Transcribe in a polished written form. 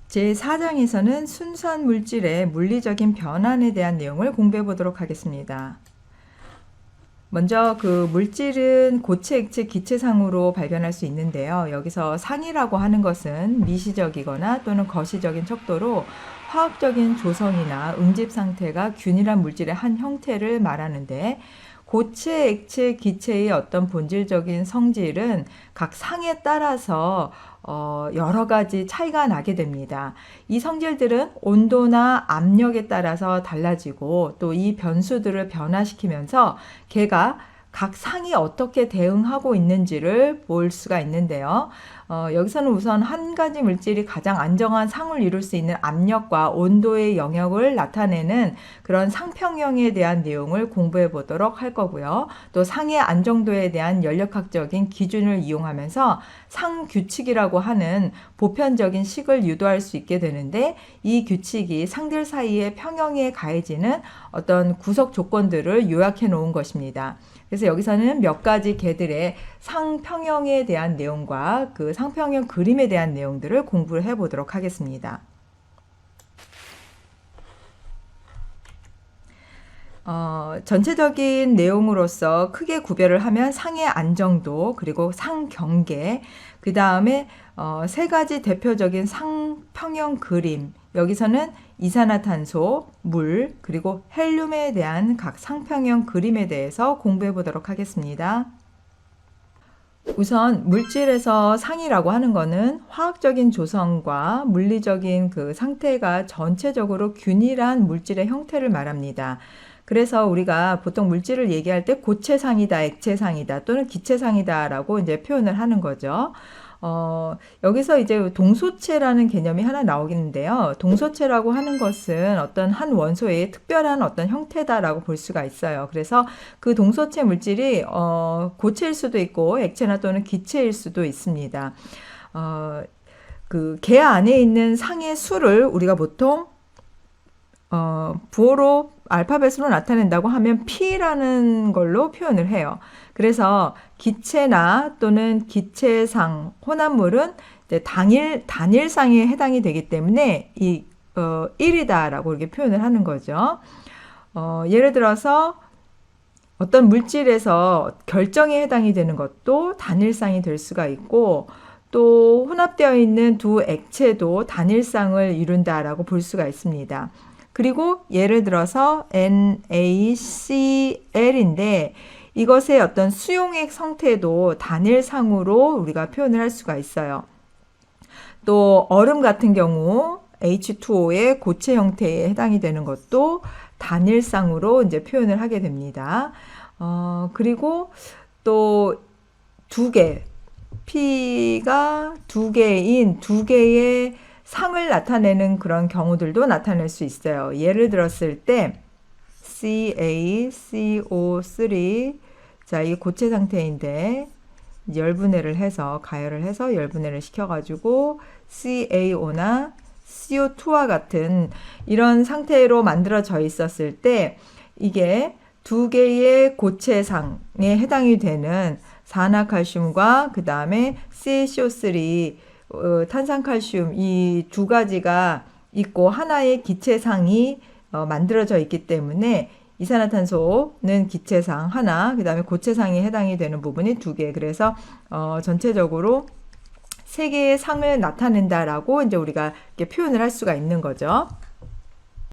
제4장에서는 순수한 물질의 물리적인 변환에 대한 내용을 공부해 보도록 하겠습니다. 먼저 그 물질은 고체, 액체, 기체상으로 발견할 수 있는데요. 여기서 상이라고 하는 것은 미시적이거나 또는 거시적인 척도로 화학적인 조성이나 응집 상태가 균일한 물질의 한 형태를 말하는데, 고체, 액체, 기체의 어떤 본질적인 성질은 각 상에 따라서 여러 가지 차이가 나게 됩니다. 이 성질들은 온도나 압력에 따라서 달라지고 또 이 변수들을 변화시키면서 걔가 각 상이 어떻게 대응하고 있는지를 볼 수가 있는데요. 여기서는 우선 한 가지 물질이 가장 안정한 상을 이룰 수 있는 압력과 온도의 영역을 나타내는 그런 상평형에 대한 내용을 공부해 보도록 할 거고요. 또 상의 안정도에 대한 연력학적인 기준을 이용하면서 상규칙이라고 하는 보편적인 식을 유도할 수 있게 되는데, 이 규칙이 상들 사이의 평형에 가해지는 어떤 구석 조건들을 요약해 놓은 것입니다. 그래서 여기서는 몇 가지 개들의 상평형에 대한 내용과 그 상평형 그림에 대한 내용들을 공부를 해보도록 하겠습니다. 전체적인 내용으로서 크게 구별을 하면 상의 안정도, 그리고 상경계, 그 다음에 세 가지 대표적인 상평형 그림, 여기서는 이산화탄소, 물, 그리고 헬륨에 대한 각 상평형 그림에 대해서 공부해 보도록 하겠습니다. 우선 물질에서 상이라고 하는 것은 화학적인 조성과 물리적인 그 상태가 전체적으로 균일한 물질의 형태를 말합니다. 그래서 우리가 보통 물질을 얘기할 때 고체상이다, 액체상이다 또는 기체상이다 라고 이제 표현을 하는 거죠. 여기서 이제 동소체라는 개념이 하나 나오겠는데요. 동소체라고 하는 것은 어떤 한 원소의 특별한 어떤 형태다라고 볼 수가 있어요. 그래서 그 동소체 물질이 고체일 수도 있고 액체나 또는 기체일 수도 있습니다. 그 개 안에 있는 상의 수를 우리가 보통 부호로 알파벳으로 나타낸다고 하면 P라는 걸로 표현을 해요. 그래서 기체나 또는 기체상, 혼합물은 이제 단일상에 해당이 되기 때문에 이 1이다라고 이렇게 표현을 하는 거죠. 예를 들어서 어떤 물질에서 결정에 해당이 되는 것도 단일상이 될 수가 있고, 또 혼합되어 있는 두 액체도 단일상을 이룬다라고 볼 수가 있습니다. 그리고 예를 들어서 NaCl인데 이것의 어떤 수용액 성태도 단일상으로 우리가 표현을 할 수가 있어요. 또 얼음 같은 경우 H2O의 고체 형태에 해당이 되는 것도 단일상으로 이제 표현을 하게 됩니다. 그리고 또 두 개, P가 두 개인 두 개의 상을 나타내는 그런 경우들도 나타낼 수 있어요. 예를 들었을 때 CaCO3, 자, 이게 고체 상태인데 열분해를 해서 가열을 해서 열분해를 시켜가지고 CaO나 CO2와 같은 이런 상태로 만들어져 있었을 때 이게 두 개의 고체상에 해당이 되는 산화칼슘과 그 다음에 CaCO3, 탄산칼슘 이 두 가지가 있고 하나의 기체상이 만들어져 있기 때문에 이산화탄소는 기체상 하나, 그 다음에 고체상에 해당이 되는 부분이 두 개. 그래서 전체적으로 세 개의 상을 나타낸다라고 이제 우리가 이렇게 표현을 할 수가 있는 거죠.